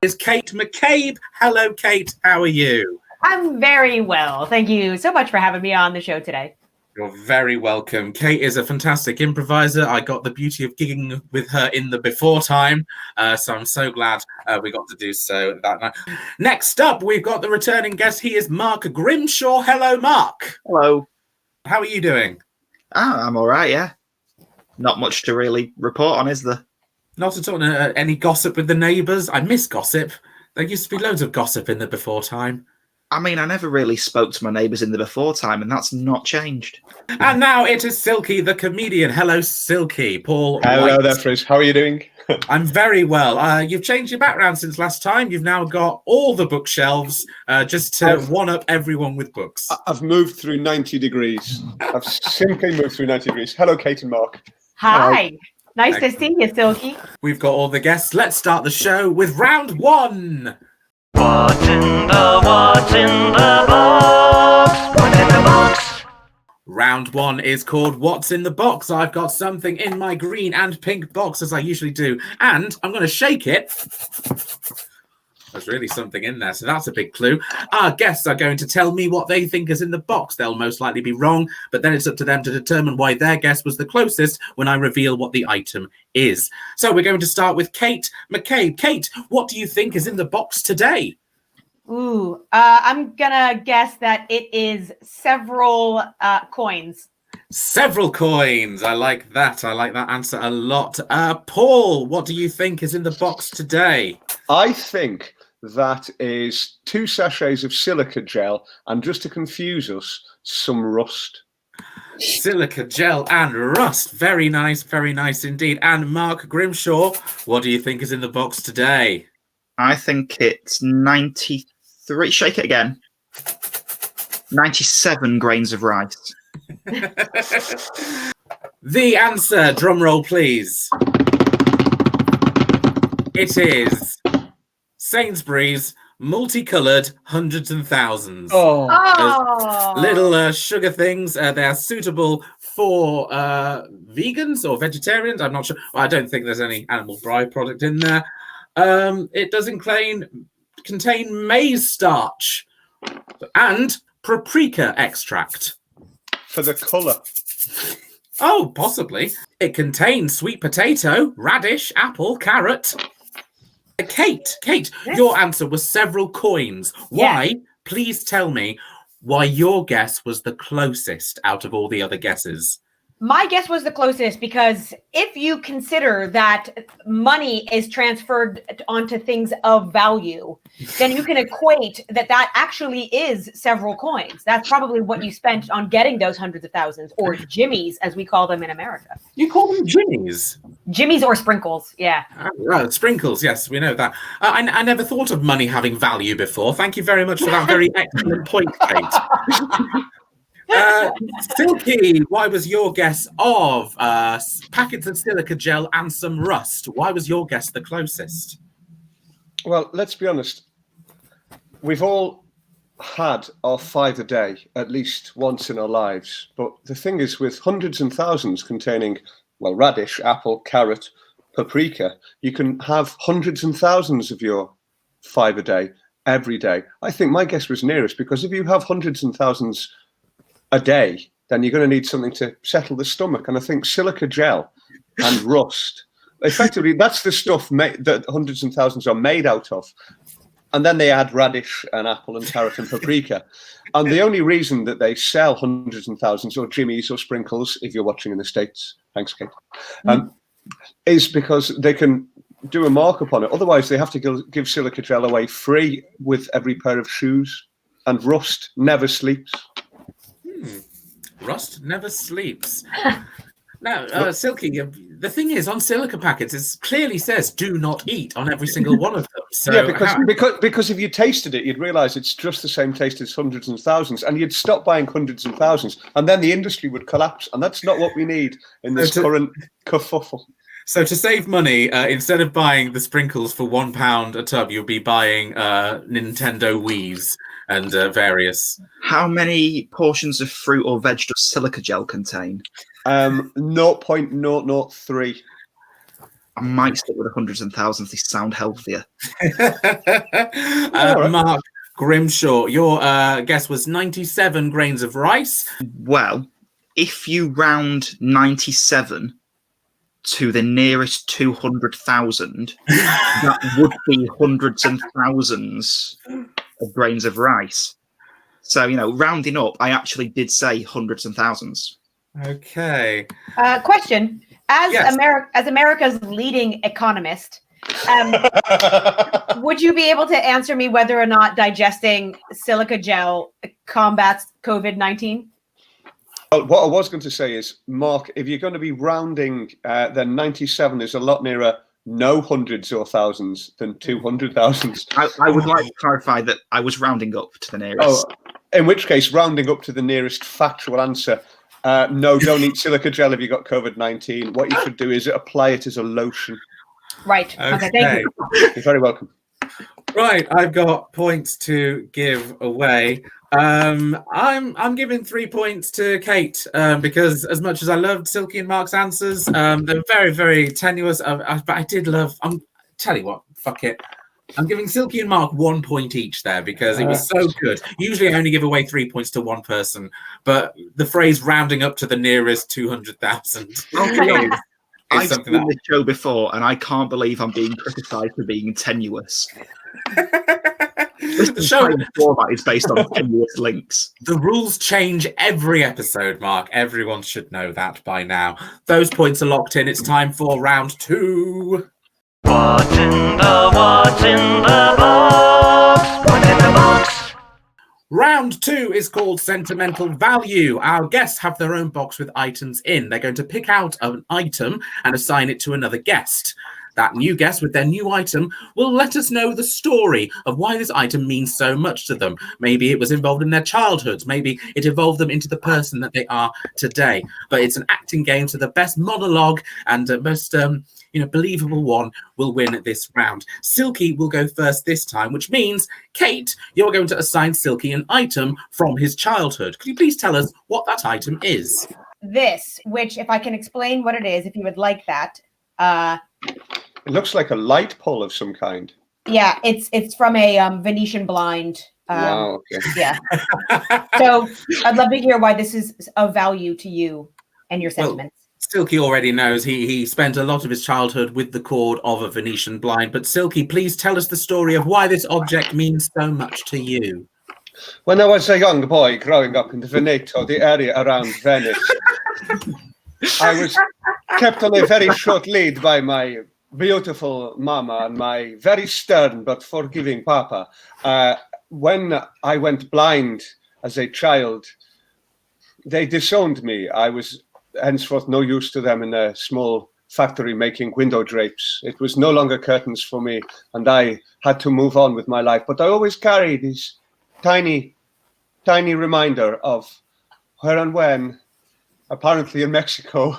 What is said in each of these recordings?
is Kate McCabe. Hello, Kate. How are you? I'm very well. Thank you so much for having me on the show today. You're very welcome. Kate is a fantastic improviser. I got the beauty of gigging with her in the before time, so I'm so glad we got to do so that night. Next up, we've got the returning guest. He is Mark Grimshaw. Hello, Mark. Hello. How are you doing? I'm all right, yeah. Not much to really report on, is there? Not at all. Any gossip with the neighbours? I miss gossip. There used to be loads of gossip in the before time. I mean, I never really spoke to my neighbours in the before time, and that's not changed. And now it is Silky, the comedian. Hello, Silky. Paul Hello White. there, Frizz. How are you doing? I'm very well. You've changed your background since last time. You've now got all the bookshelves just to one-up everyone with books. I've moved through 90 degrees. I've simply moved through 90 degrees. Hello, Kate and Mark. Hi. Nice to see you, Silky. We've got all the guests. Let's start the show with round one. What's in the box? What's in the box? Round one is called What's in the Box. I've got something in my green and pink box, as I usually do, and I'm going to shake it. There's really something in there, so that's a big clue. Our guests are going to tell me what they think is in the box. They'll most likely be wrong, but then it's up to them to determine why their guess was the closest when I reveal what the item is. So we're going to start with Kate McCabe. Kate, what do you think is in the box today? Ooh, I'm gonna guess that it is several coins. Several coins. I like that. I like that answer a lot. Paul, what do you think is in the box today? I think that is 2 sachets of silica gel, and just to confuse us, some rust. Silica gel and rust. Very nice indeed. And Mark Grimshaw, what do you think is in the box today? I think it's 93. Shake it again. 97 grains of rice. The answer, drum roll please. It is Sainsbury's multicoloured hundreds and thousands. Little sugar things. They are suitable for vegans or vegetarians. I'm not sure. Well, I don't think there's any animal byproduct in there. It does contain maize starch and paprika extract. For the colour. Oh, possibly. It contains sweet potato, radish, apple, carrot. Kate, yes. Your answer was several coins. Why? Yeah. Please tell me why your guess was the closest out of all the other guesses. My guess was the closest because if you consider that money is transferred onto things of value, then you can equate that actually is several coins. That's probably what you spent on getting those hundreds of thousands, or jimmies, as we call them in America. You call them jimmies? Jimmies or sprinkles, yeah. Sprinkles, yes, we know that. I never thought of money having value before. Thank you very much for that very excellent point, Kate. Silky, why was your guess of packets of silica gel and some rust? Why was your guess the closest? Well, let's be honest. We've all had our 5 a day at least once in our lives. But the thing is, with hundreds and thousands containing, well, radish, apple, carrot, paprika, you can have hundreds and thousands of your 5 a day every day. I think my guess was nearest, because if you have hundreds and thousands a day, then you're going to need something to settle the stomach. And I think silica gel and rust, effectively, that's the stuff that hundreds and thousands are made out of. And then they add radish and apple and carrot and paprika. And the only reason that they sell hundreds and thousands, or jimmies or sprinkles, if you're watching in the States, thanks, Kate, is because they can do a markup on it. Otherwise, they have to give silica gel away free with every pair of shoes. And rust never sleeps. Rust never sleeps. Now, Silky, the thing is, on silica packets, it clearly says "do not eat" on every single one of them. So yeah, because if you tasted it, you'd realise it's just the same taste as hundreds and thousands, and you'd stop buying hundreds and thousands, and then the industry would collapse, and that's not what we need in this current kerfuffle. So to save money, instead of buying the sprinkles for £1 a tub, you'll be buying Nintendo Wiis and various. How many portions of fruit or veg does silica gel contain? 0.003. I might stick with the hundreds and thousands. They sound healthier. right. Mark Grimshaw, your guess was 97 grains of rice. Well, if you round 97 to the nearest 200,000, that would be hundreds and thousands of grains of rice. So, rounding up, I actually did say hundreds and thousands. Okay. Question: As Yes. America's leading economist, would you be able to answer me whether or not digesting silica gel combats COVID-19? Well, what I was going to say is, Mark, if you're going to be rounding, then 97 is a lot nearer no hundreds or thousands than 200,000. I would like to clarify that I was rounding up to the nearest. Oh, in which case, rounding up to the nearest factual answer. No, don't eat silica gel if you got COVID-19. What you should do is apply it as a lotion. Right. Okay. Thank you. You're very welcome. Right, I've got points to give away. I'm giving 3 points to Kate because as much as I loved Silky and Mark's answers, they're very, very tenuous. But I did love. Tell you what, fuck it. I'm giving Silky and Mark 1 point each there because it was so good. Usually, I only give away 3 points to one person, but the phrase "rounding up to the nearest 200,000." I've seen this show before, and I can't believe I'm being criticised for being tenuous. The show format is based on tenuous links. The rules change every episode, Mark. Everyone should know that by now. Those points are locked in. It's time for round 2. What's in the box? What's in the box? Round 2 is called Sentimental Value. Our guests have their own box with items in. They're going to pick out an item and assign it to another guest. That new guest with their new item will let us know the story of why this item means so much to them. Maybe it was involved in their childhoods. Maybe it evolved them into the person that they are today. But it's an acting game, so the best monologue and most believable one will win this round. Silky will go first this time, which means, Kate, you're going to assign Silky an item from his childhood. Could you please tell us what that item is? This, which, if I can explain what it is, if you would like that. It looks like a light pole of some kind. Yeah, it's from a Venetian blind. Wow. Okay. Yeah. So I'd love to hear why this is of value to you and your sentiments. Silky already knows he spent a lot of his childhood with the cord of a Venetian blind. But Silky, please tell us the story of why this object means so much to you. When I was a young boy growing up in the Veneto, the area around Venice, I was kept on a very short lead by my beautiful mama and my very stern but forgiving papa. When I went blind as a child, they disowned me. I was henceforth no use to them in a small factory making window drapes. It was no longer curtains for me, and I had to move on with my life. But I always carry this tiny reminder of where and when, apparently in Mexico,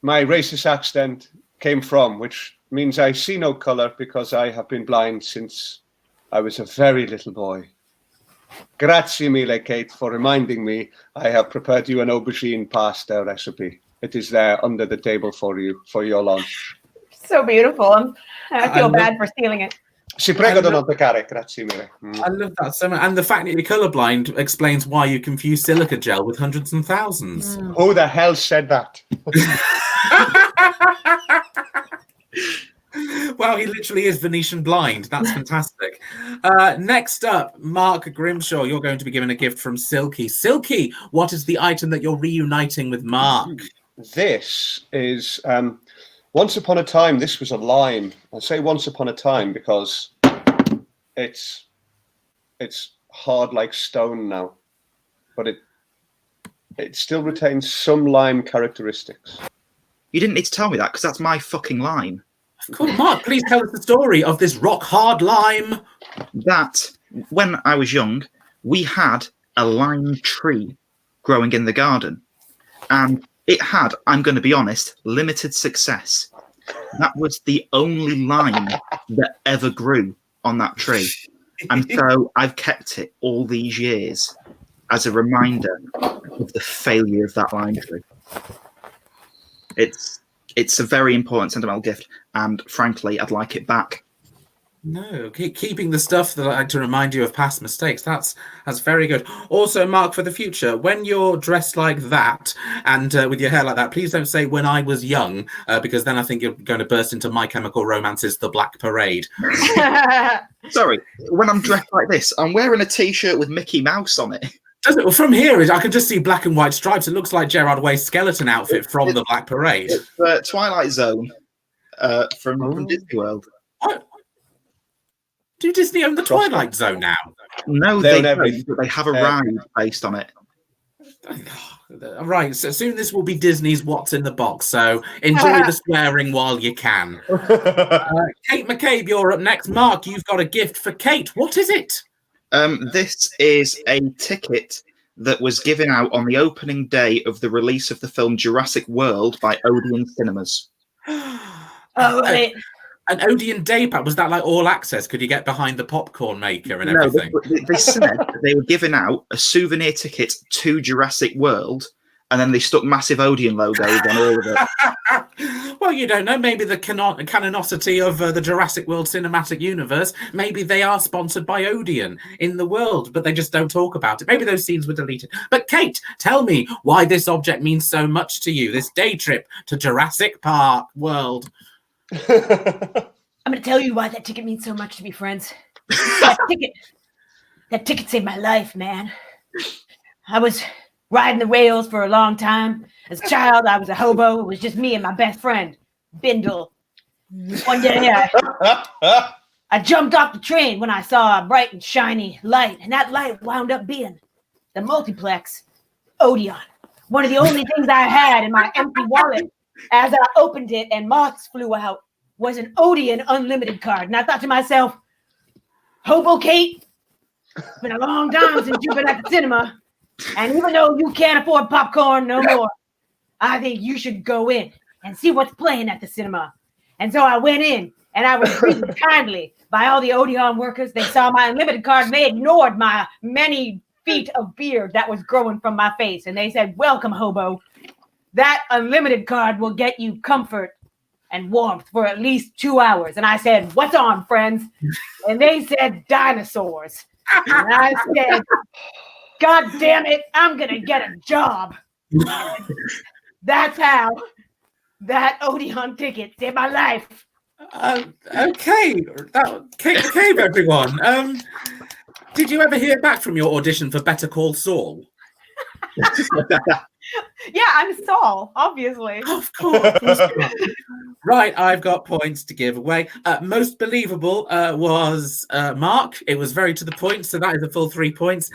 my racist accent came from, which means I see no color because I have been blind since I was a very little boy. Grazie mille, Kate, for reminding me. I have prepared you an aubergine pasta recipe. It is there under the table for you, for your lunch. So beautiful. I feel bad for stealing it. Si prego di non toccare, grazie mille. I love that so much. And the fact that you're colorblind explains why you confuse silica gel with hundreds and thousands. Who the hell said that? Wow, he literally is Venetian blind. That's fantastic. Next up, Mark Grimshaw, you're going to be given a gift from Silky. Silky, what is the item that you're reuniting with Mark? This is, once upon a time, this was a lime. I say once upon a time because it's hard like stone now, but it still retains some lime characteristics. You didn't need to tell me that because that's my fucking lime. Cool, Mark, please tell us the story of this rock hard lime. That, when I was young, we had a lime tree growing in the garden. And it had, I'm going to be honest, limited success. That was the only lime that ever grew on that tree. And so I've kept it all these years as a reminder of the failure of that lime tree. It's a very important sentimental gift, and frankly, I'd like it back. No, keeping the stuff that I like to remind you of past mistakes. That's very good. Also, Mark, for the future, when you're dressed like that and with your hair like that, please don't say "when I was young," because then I think you're going to burst into My Chemical Romance's "The Black Parade." Sorry, when I'm dressed like this, I'm wearing a T-shirt with Mickey Mouse on it. Does it? Well, from here, I can just see black and white stripes. It looks like Gerard Way's skeleton outfit from The Black Parade. It's Twilight Zone from Disney World. Do Disney own the Twilight Zone now? No, they don't, but they have a ride based on it. Right, so soon this will be Disney's What's in the Box, so enjoy the swearing while you can. Kate McCabe, you're up next. Mark, you've got a gift for Kate. What is it? This is a ticket that was given out on the opening day of the release of the film Jurassic World by Odeon Cinemas. Oh, wait. An Odeon Day Pack, was that like all access? Could you get behind the popcorn maker and everything? They said that they were giving out a souvenir ticket to Jurassic World, and then they stuck massive Odeon logos on all of it. Well, you don't know. Maybe the canonicity of the Jurassic World cinematic universe, maybe they are sponsored by Odeon in the world, but they just don't talk about it. Maybe those scenes were deleted. But Kate, tell me why this object means so much to you, this day trip to Jurassic Park World. I'm going to tell you why that ticket means so much to me, friends. That ticket saved my life, man. I was riding the rails for a long time. As a child, I was a hobo. It was just me and my best friend, Bindle. One day, I jumped off the train when I saw a bright and shiny light, and that light wound up being the multiplex Odeon. One of the only things I had in my empty wallet as I opened it and moths flew out was an Odeon Unlimited card. And I thought to myself, Hobo Kate, it's been a long time since you've been at the cinema. And even though you can't afford popcorn no more, I think you should go in and see what's playing at the cinema. And so I went in and I was greeted kindly by all the Odeon workers. They saw my Unlimited card and they ignored my many feet of beard that was growing from my face. And they said, welcome, Hobo. That Unlimited card will get you comfort and warmth for at least 2 hours. And I said, what's on, friends? And they said, dinosaurs. And I said, God damn it, I'm going to get a job. That's how that Odeon ticket saved my life. Okay. Kate McCabe, everyone. Did you ever hear back from your audition for Better Call Saul? Yeah, I'm Saul, obviously. Of course. Right, I've got points to give away. Most believable was Mark. It was very to the point, so that is a full 3 points.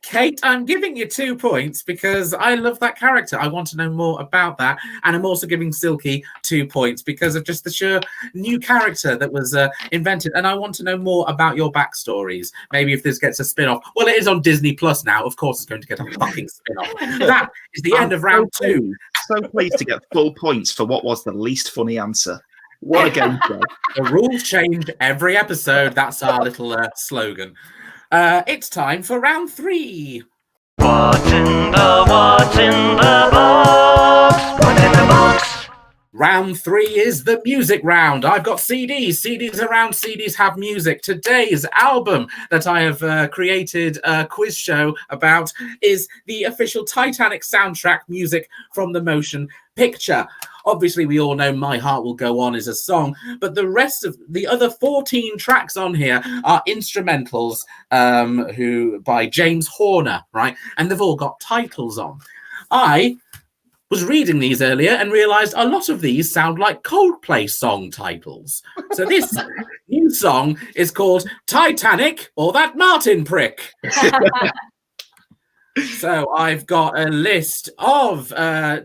Kate, I'm giving you 2 points because I love that character. I want to know more about that. And I'm also giving Silky 2 points because of just the sheer new character that was invented. And I want to know more about your backstories. Maybe if this gets a spin-off. Well, it is on Disney Plus now. Of course, it's going to get a fucking spin-off. That is the end of round 2. So pleased to get full points for what was the least funny answer. What a game show. The rules change every episode. That's our little slogan. It's time for round 3. What's in the box? What's in the box? Round 3 is the music round. I've got CDs. CDs around. CDs have music. Today's album that I have created a quiz show about is the official Titanic soundtrack music from the motion picture. Obviously, we all know My Heart Will Go On is a song, but the rest of the other 14 tracks on here are instrumentals who by James Horner, right? And they've all got titles on. I was reading these earlier and realized a lot of these sound like Coldplay song titles. So this new song is called Titanic or That Martin Prick. So I've got a list of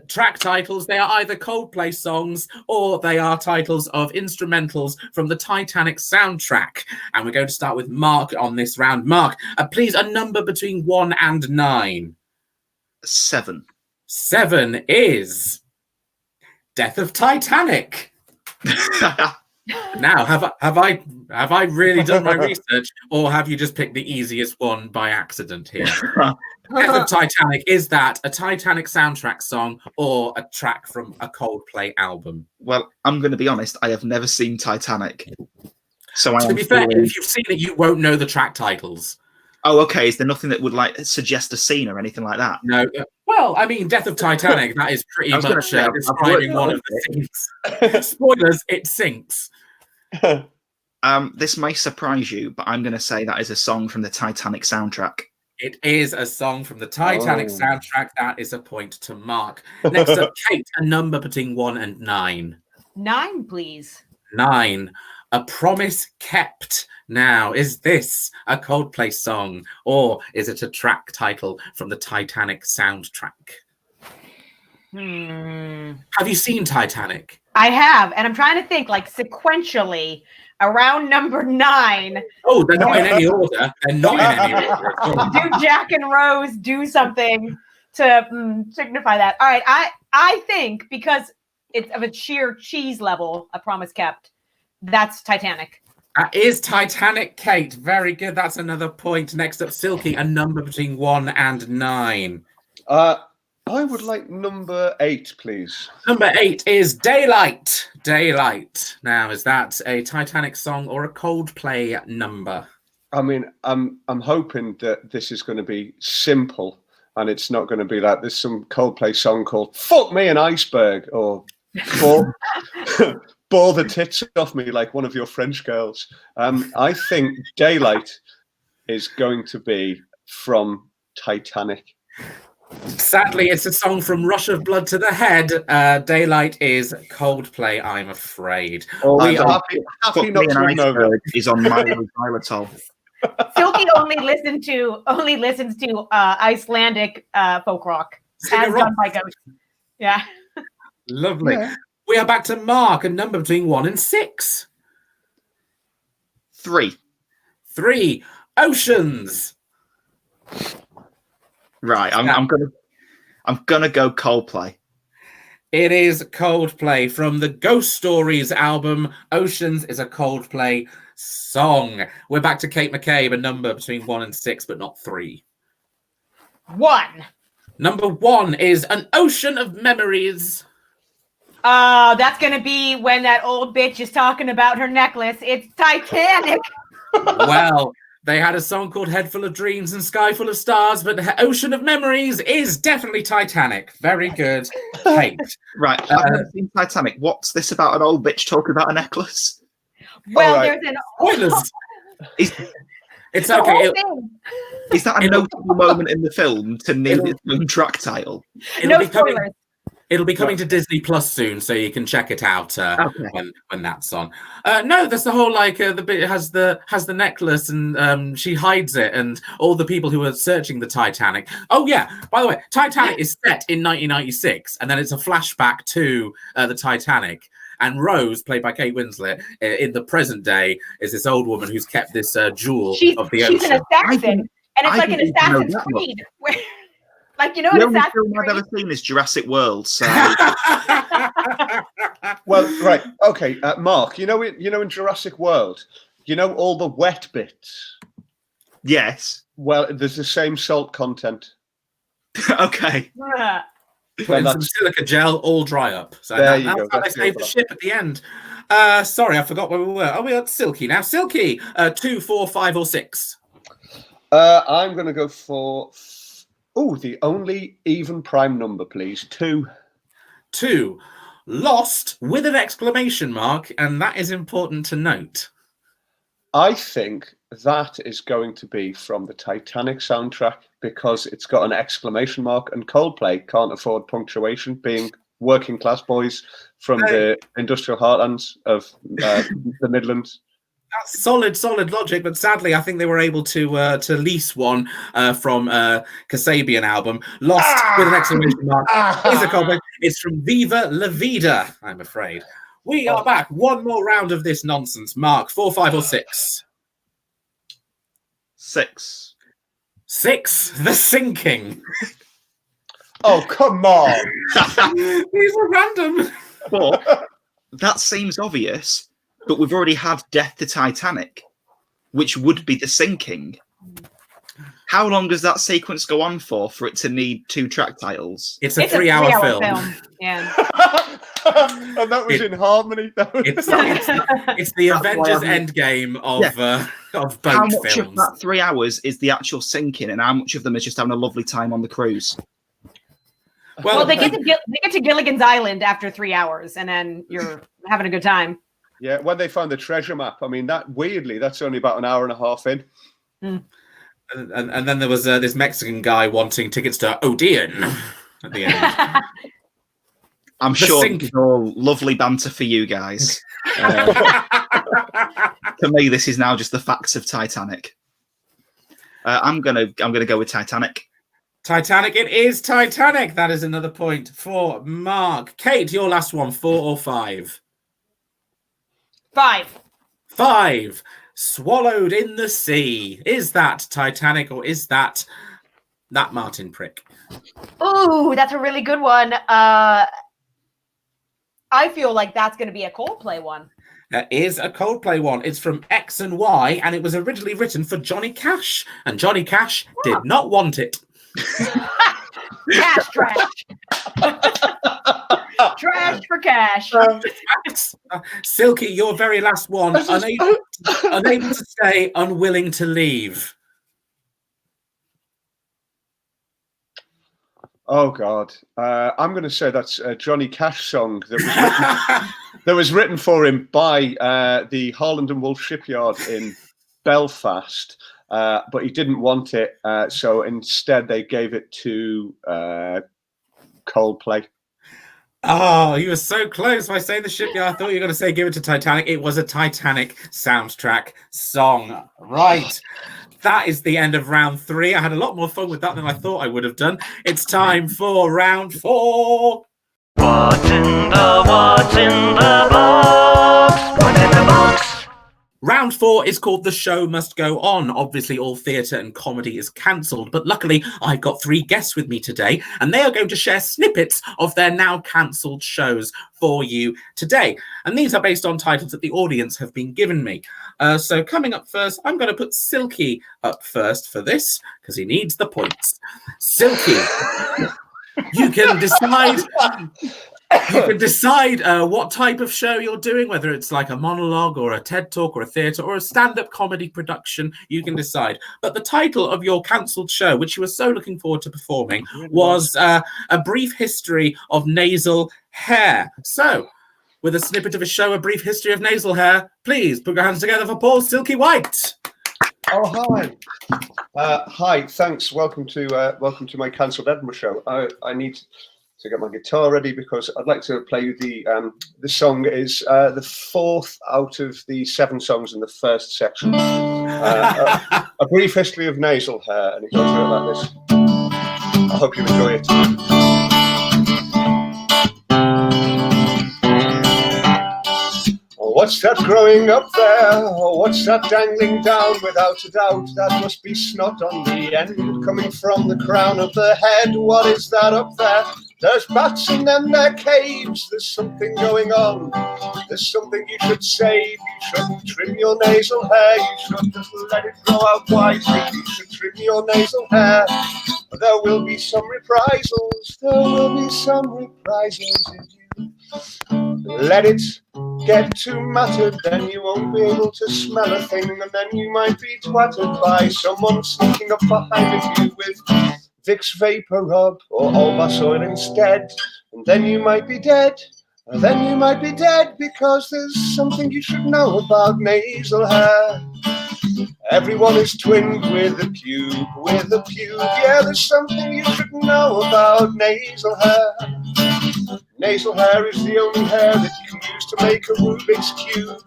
track titles. They are either Coldplay songs or they are titles of instrumentals from the Titanic soundtrack. And we're going to start with Mark on this round. Mark, please a number between 1 and 9. 7. 7 is Death of Titanic. Now, have I really done my research, or have you just picked the easiest one by accident here? Death of Titanic, is that a Titanic soundtrack song or a track from a Coldplay album? Well, I'm going to be honest. I have never seen Titanic, so To be fair, if you've seen it, you won't know the track titles. Oh, okay. Is there nothing that would like suggest a scene or anything like that? No. Well, I mean, Death of Titanic, that is pretty much describing one of the things. Spoilers, it sinks. This may surprise you, but I'm going to say that is a song from the Titanic soundtrack. It is a song from the Titanic soundtrack. That is a point to Mark. Next up, Kate, a number between 1 and 9. 9, please. 9. A Promise Kept. Now, is this a Coldplay song, or is it a track title from the Titanic soundtrack? Have you seen Titanic? I have, and I'm trying to think like sequentially around number 9. Oh, they're not in any order. They're not in any order. Do Jack and Rose do something to signify that? All right, I think because it's of a sheer cheese level, A Promise Kept, that's Titanic. That is Titanic, Kate. Very good. That's another point. Next up, Silky, a number between 1 and 9. I would like number 8, please. Number 8 is Daylight. Daylight. Now, is that a Titanic song or a Coldplay number? I mean, I'm hoping that this is going to be simple, and it's not going to be like there's some Coldplay song called "Fuck Me an Iceberg" or "Bore the tits off me like one of your French girls." I think Daylight is going to be from Titanic. Sadly, it's a song from Rush of Blood to the Head. Daylight is Coldplay, I'm afraid. We are happy not to know is on my xylitol. Silky only listens to Icelandic folk rock, as done by Ghost. Yeah. Lovely. Yeah. We are back to Mark, a number between 1 and 6. 3. 3. Oceans. Right, I'm gonna go Coldplay. It is Coldplay from the Ghost Stories album. Oceans is a Coldplay song. We're back to Kate McCabe, a number between 1 and 6, but not 3. 1. Number 1 is An Ocean of Memories. That's gonna be when that old bitch is talking about her necklace. It's Titanic. Well, they had a song called Head Full of Dreams and Sky Full of Stars, but Ocean of Memories is definitely Titanic. Very good, Kate. Right, I've never seen Titanic. What's this about an old bitch talking about a necklace? Well, there's an... Spoilers. It's the okay. Is that a notable moment in the film to name its own track title? No spoilers. It'll be coming to Disney Plus soon, so you can check it out when that's on. No, that's the whole the bit has the necklace and she hides it, and all the people who are searching the Titanic. Oh yeah, by the way, Titanic is set in 1996, and then it's a flashback to the Titanic. And Rose, played by Kate Winslet, in the present day, is this old woman who's kept this jewel of the ocean. She's an assassin, and it's like an Assassin's Creed. Like, you know, the only film I've ever seen is Jurassic World. So, well, right, okay, Mark. You know, in Jurassic World, you know all the wet bits. Yes. Well, there's the same salt content. Okay. Put in some silica gel, all dry up. So that's how they saved the ship at the end. Sorry, I forgot where we were. Oh, we're at Silky now. Silky, 2, 4, 5, or 6. I'm going to go for. Oh, the only even prime number, please. 2. 2. Lost with an exclamation mark, and that is important to note. I think that is going to be from the Titanic soundtrack because it's got an exclamation mark, and Coldplay can't afford punctuation, being working class boys from the industrial heartlands of the Midlands. That's solid logic, but sadly, I think they were able to lease one from Kasabian album. Lost with an exclamation mark. Is a Coldplay. It's from Viva La Vida, I'm afraid. We are back. One more round of this nonsense. Mark, 4, 5, or 6? 6. 6. The Sinking. Oh, come on. These are random. But that seems obvious. but we've already had Death to Titanic, which would be the sinking. How long does that sequence go on for it to need 2 track titles? It's a 3-hour film. Yeah. And that was in harmony. It's the Avengers Endgame of boat How much films. of that 3 hours is the actual sinking, and how much of them is just having a lovely time on the cruise? Well, they get to Gilligan's Island after 3 hours, and then you're having a good time. Yeah, when they found the treasure map, I mean, that's only about an hour and a half in. Mm. And then there was this Mexican guy wanting tickets to Odeon at the end. I'm sure it's all lovely banter for you guys. To me, this is now just the facts of Titanic. I'm gonna go with Titanic. Titanic, it is Titanic. That is another point for Mark. Kate, your last one, 4 or 5? 5. 5. Swallowed in the Sea. Is that Titanic or is that Martin Prick? Ooh, that's a really good one. I feel like that's going to be a Coldplay one. That is a Coldplay one. It's from X and Y, and it was originally written for Johnny Cash, and Johnny Cash did not want it. Cash trash. Trash for cash. Silky, your very last one. Unable to stay, unwilling to leave. Oh God, I'm going to say that's a Johnny Cash song that was written for him by the Harland and Wolff shipyard in Belfast, but he didn't want it, so instead they gave it to Coldplay. Oh, you were so close by saying the shipyard. I thought you were going to say give it to Titanic. It was a Titanic soundtrack song. Right. That is the end of round 3. I had a lot more fun with that than I thought I would have done. It's time for round 4. What's in the box? What's in the box? Round 4 is called The Show Must Go On. Obviously, all theatre and comedy is cancelled, but luckily I've got 3 guests with me today, and they are going to share snippets of their now cancelled shows for you today. And these are based on titles that the audience have been given me. So coming up first, I'm going to put Silky up first for this, because he needs the points. Silky, you can decide... You can decide what type of show you're doing, whether it's like a monologue or a TED Talk or a theatre or a stand-up comedy production, you can decide. But the title of your cancelled show, which you were so looking forward to performing, was A Brief History of Nasal Hair. So, with a snippet of a show, A Brief History of Nasal Hair, please put your hands together for Paul Silky White. Oh, hi. Hi, thanks. Welcome to my cancelled Edinburgh show. I need to get my guitar ready because I'd like to play you the song is the 4th out of the 7 songs in the first section. A Brief History of Nasal Hair, and it goes like this. I hope you enjoy it. Oh, what's that growing up there? Oh, what's that dangling down? Without a doubt, that must be snot on the end, coming from the crown of the head. What is that up there? There's bats in them their caves. There's something going on. There's something you should save. You shouldn't trim your nasal hair. You should just let it grow out wisely. You should trim your nasal hair. There will be some reprisals. There will be some reprisals if you let it get too matted. Then you won't be able to smell a thing, and then you might be twatted by someone sneaking up behind you with Vicks Vapor Rub or Allbus oil instead, and then you might be dead. And then you might be dead because there's something you should know about nasal hair. Everyone is twinned with a pube, Yeah, there's something you should know about nasal hair. Nasal hair is the only hair that you can use to make a Rubik's Cube.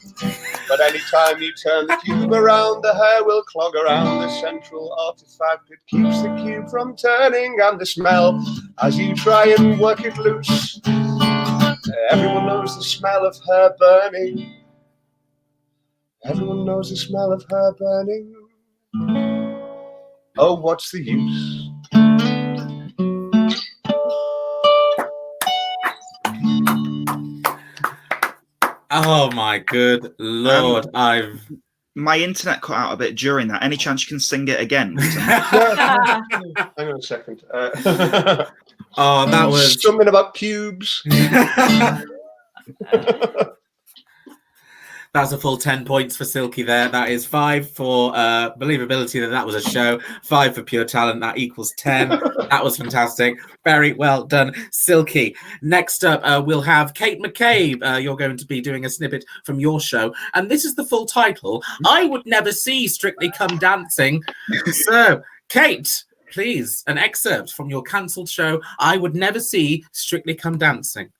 But anytime you turn the cube around, the hair will clog around the central artifact. It keeps the cube from turning, and the smell as you try and work it loose. Everyone knows the smell of hair burning. Everyone knows the smell of hair burning. Oh, what's the use? Oh, Oh my good lord! My internet cut out a bit during that. Any chance you can sing it again? Hang on a second. Oh, that was something about pubes. That's a full 10 points for Silky there. That is 5 for believability that was a show, 5 for pure talent. That equals 10. That was fantastic. Very well done, Silky. Next up, we'll have Kate McCabe. You're going to be doing a snippet from your show. And this is the full title. I Would Never See Strictly Come Dancing. So, Kate, please, an excerpt from your cancelled show, I Would Never See Strictly Come Dancing.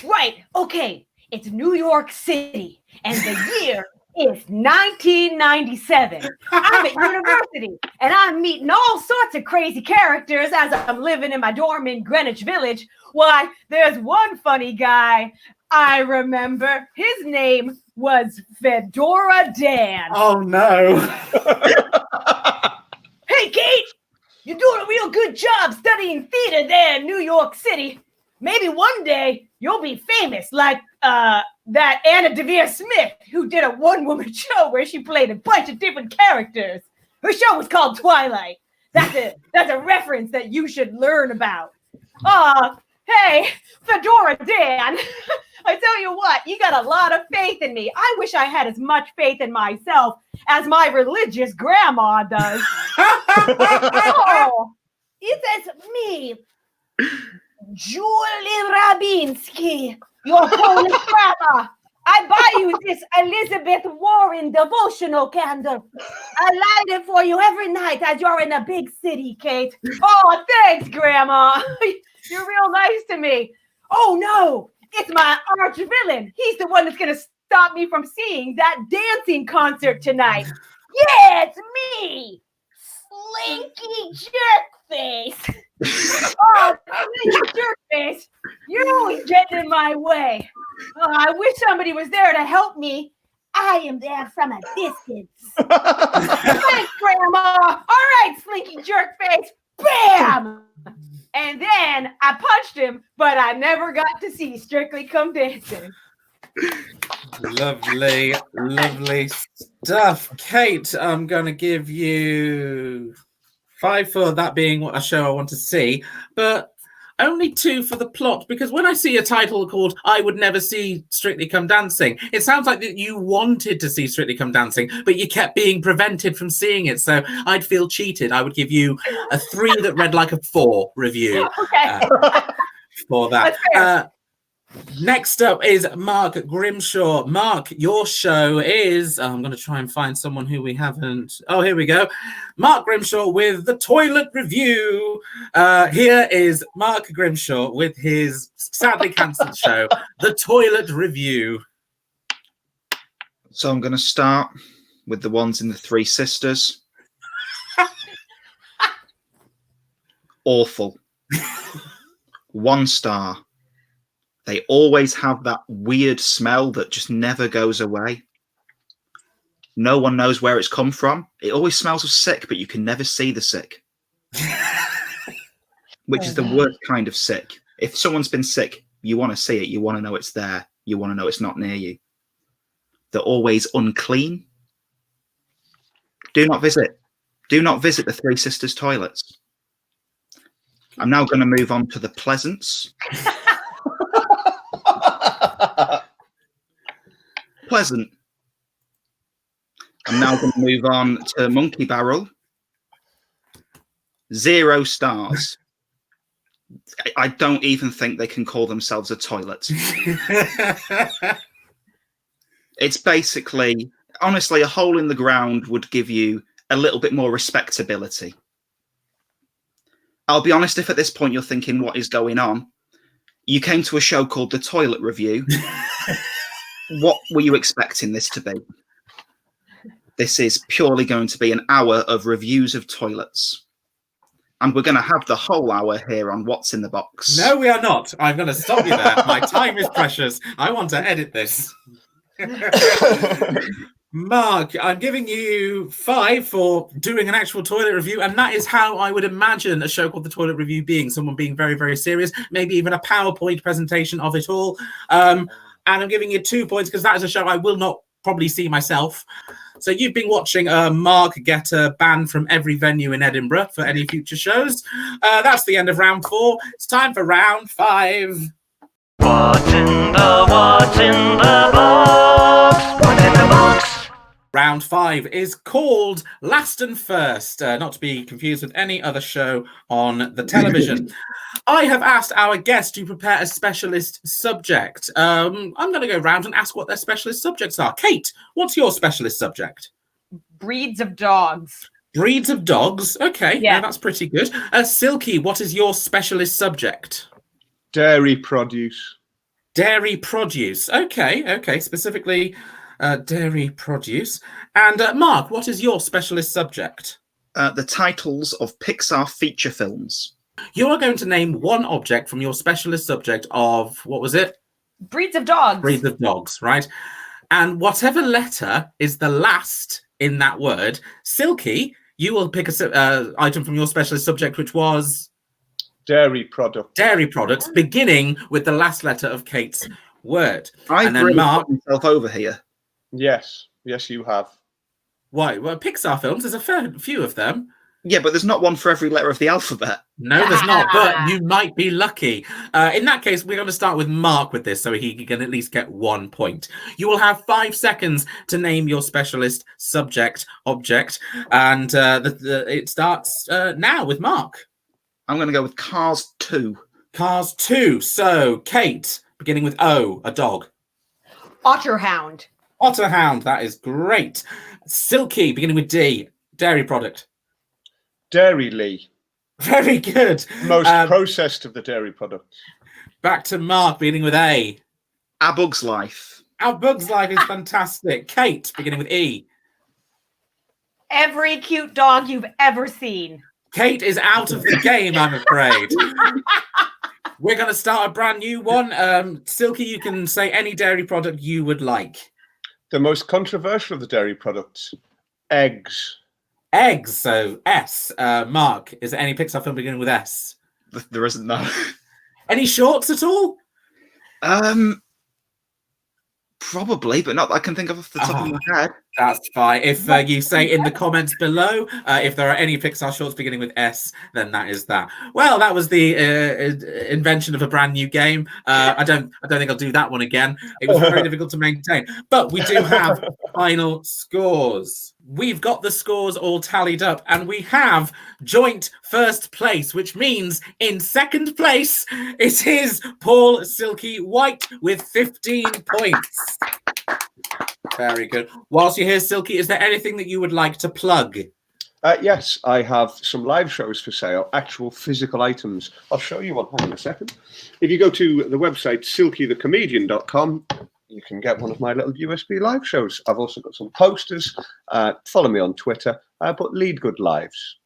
Right. Okay. It's New York City, and the year is 1997. I'm at university, and I'm meeting all sorts of crazy characters as I'm living in my dorm in Greenwich Village. Why, there's one funny guy I remember. His name was Fedora Dan. Oh, no. Hey, Kate, you're doing a real good job studying theater there in New York City. Maybe one day you'll be famous like that Anna Devere Smith, who did a one-woman show where she played a bunch of different characters. Her show was called Twilight. That's a reference that you should learn about. Hey, Fedora Dan, I tell you what, you got a lot of faith in me. I wish I had as much faith in myself as my religious grandma does. Oh, it is me, Julie Rabinsky, your Polish grandma. I buy you this Elizabeth Warren devotional candle. I light it for you every night as you're in a big city, Kate. Oh, thanks, Grandma. You're real nice to me. Oh, no, it's my arch villain. He's the one that's going to stop me from seeing that dancing concert tonight. Yeah, it's me, Slinky Jerkface. Oh, Slinky Jerkface, you're always getting in my way. Oh, I wish somebody was there to help me. I am there from a distance. Thanks, Grandma. All right, Slinky Jerkface. Bam! And then I punched him, but I never got to see Strictly Come Dancing. Lovely, lovely stuff. Kate, I'm going to give you 5 for that being a show I want to see, but only 2 for the plot, because when I see a title called I Would Never See Strictly Come Dancing, it sounds like that you wanted to see Strictly Come Dancing, but you kept being prevented from seeing it, so I'd feel cheated. I would give you a 3 that read like a 4 review for that. Next up is Mark Grimshaw. Mark, your show is... I'm going to try and find someone who we haven't... Oh, here we go. Mark Grimshaw with the Toilet Review. Here is Mark Grimshaw with his sadly cancelled show, The Toilet Review. So I'm going to start with the ones in the Three Sisters. Awful. 1 star. They always have that weird smell that just never goes away. No one knows where it's come from. It always smells of sick, but you can never see the sick. Which is the worst kind of sick. If someone's been sick, you want to see it. You want to know it's there. You want to know it's not near you. They're always unclean. Do not visit. Do not visit the Three Sisters toilets. I'm now going to move on to the Pleasants. Pleasant. I'm now going to move on to Monkey Barrel. 0 stars. I don't even think they can call themselves a toilet. It's basically, honestly, a hole in the ground would give you a little bit more respectability. I'll be honest, if at this point you're thinking, what is going on? You came to a show called The Toilet Review. What were you expecting this to be? This is purely going to be an hour of reviews of toilets. And we're going to have the whole hour here on What's in the Box. No, we are not. I'm going to stop you there. My time is precious. I want to edit this. Mark, I'm giving you 5 for doing an actual toilet review, and that is how I would imagine a show called The Toilet Review being. Someone being very, very serious, maybe even a PowerPoint presentation of it all. And I'm giving you 2 points because that is a show I will not probably see myself. So you've been watching Mark get a ban from every venue in Edinburgh for any future shows. That's the end of round 4. It's time for round 5. What's in the box? What's in the box? Round 5 is called Last and First, not to be confused with any other show on the television. I have asked our guest to prepare a specialist subject. I'm going to go round and ask what their specialist subjects are. Kate, what's your specialist subject? Breeds of dogs. Breeds of dogs. Okay, Yeah. yeah, that's pretty good. Silky, what is your specialist subject? Dairy produce. Dairy produce. Okay, specifically dairy produce. And Mark, what is your specialist subject? The titles of Pixar feature films. You are going to name one object from your specialist subject of, what was it? Breeds of dogs. Breeds of dogs, right? And whatever letter is the last in that word, Silky, you will pick a item from your specialist subject, which was Dairy product. dairy products, beginning with the last letter of Kate's word. I've And then really Mark, put myself over here. Yes, you have. why? Well, Pixar films, there's a fair few of them. Yeah, but there's not one for every letter of the alphabet. No, there's not, but you might be lucky. In that case, we're going to start with Mark with this so he can at least get 1 point. You will have 5 seconds to name your specialist subject object, and it starts now with Mark. I'm going to go with Cars 2. Cars 2. So, Kate, beginning with O, a dog. Otterhound. Otterhound, that is great. Silky, beginning with D, dairy product. Dairy Lee. Very good. Most processed of the dairy products. Back to Mark, beginning with A. A Bug's Life. Our Bug's Life is fantastic. Kate, beginning with E. Every cute dog you've ever seen. Kate is out of the game, I'm afraid. We're going to start a brand new one. Silky, you can say any dairy product you would like. The most controversial of the dairy products. Eggs. Eggs, so S. Mark, is there any Pixar film beginning with S? There isn't no. Any shorts at all? Probably, but not that I can think of off the top of my head. That's fine. If you say in the comments below, if there are any Pixar shorts beginning with S, then that is that. Well, that was the invention of a brand new game. I don't think I'll do that one again. It was very difficult to maintain. But we do have final scores. We've got the scores all tallied up, and we have joint first place, which means in second place it is Paul Silky White with 15 points. Very good. Whilst you're here, Silky, is there anything that you would like to plug? Yes, I have some live shows for sale, actual physical items. I'll show you one. Hang on a second. If you go to the website silkythecomedian.com, you can get one of my little USB live shows. I've also got some posters. Follow me on Twitter, but lead good lives.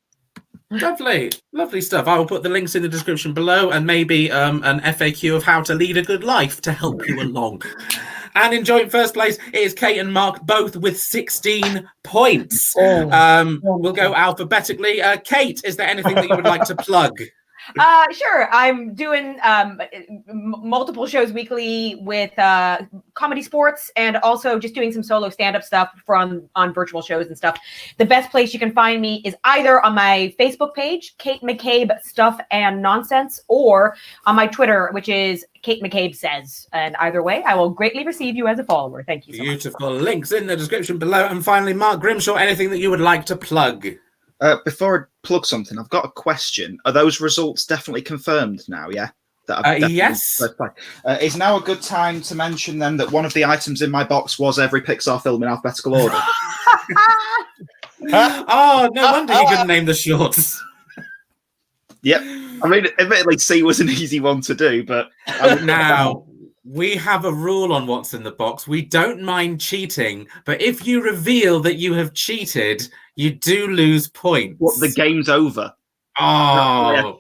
Lovely, lovely stuff. I will put the links in the description below and maybe an FAQ of how to lead a good life to help you along. And in joint first place, it is Kate and Mark, both with 16 points. We'll go alphabetically. Kate, is there anything that you would like to plug? Sure. I'm doing multiple shows weekly with comedy sports, and also just doing some solo stand-up stuff on virtual shows and stuff. The best place you can find me is either on my Facebook page, Kate McCabe Stuff and Nonsense, or on my Twitter, which is Kate McCabe Says. And either way, I will greatly receive you as a follower. Thank you so much. Beautiful. Links in the description below. And finally, Mark Grimshaw, anything that you would like to plug? Before I plug something, I've got a question. Are those results definitely confirmed now? Yeah. Yes. Is now a good time to mention then that one of the items in my box was every Pixar film in alphabetical order? Oh, no wonder you couldn't name the shorts. Yep. I mean, admittedly, C was an easy one to do, but now we have a rule on what's in the box. We don't mind cheating, but if you reveal that you have cheated, you do lose points. What, the game's over? Oh,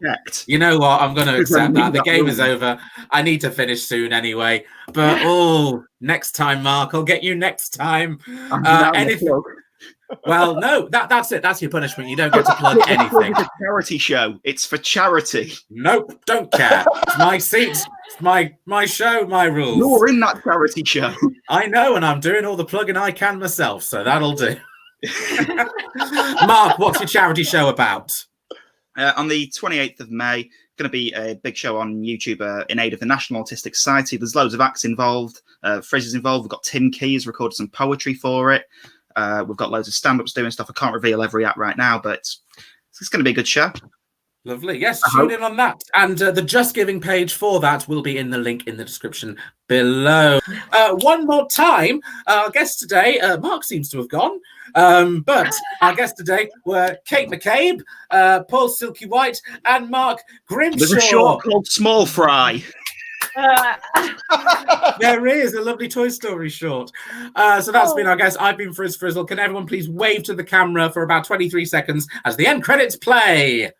you know what? I'm going to accept that. The game is over. I need to finish soon anyway. But next time, Mark, I'll get you next time. Well, no, that's it. That's your punishment. You don't get to plug anything. It's a charity show. It's for charity. Nope, don't care. It's my seat. It's my show, my rules. You're in that charity show. I know, and I'm doing all the plugging I can myself, so that'll do. Mark, what's your charity show about? On the 28th of May, going to be a big show on YouTube in aid of the National Autistic Society. There's loads of acts involved. Fraser's involved. We've got Tim Key's recorded some poetry for it. We've got loads of stand-ups doing stuff. I can't reveal every act right now, but it's going to be a good show. Lovely. Yes, tune in on that. And the Just Giving page for that will be in the link in the description below. One more time, our guests today, Mark seems to have gone, but our guests today were Kate McCabe, Paul Silky White, and Mark Grimshaw. There's a short called Small Fry. There is a lovely Toy Story short. So that's been our guest. I've been Frizz Frizzle. Can everyone please wave to the camera for about 23 seconds as the end credits play?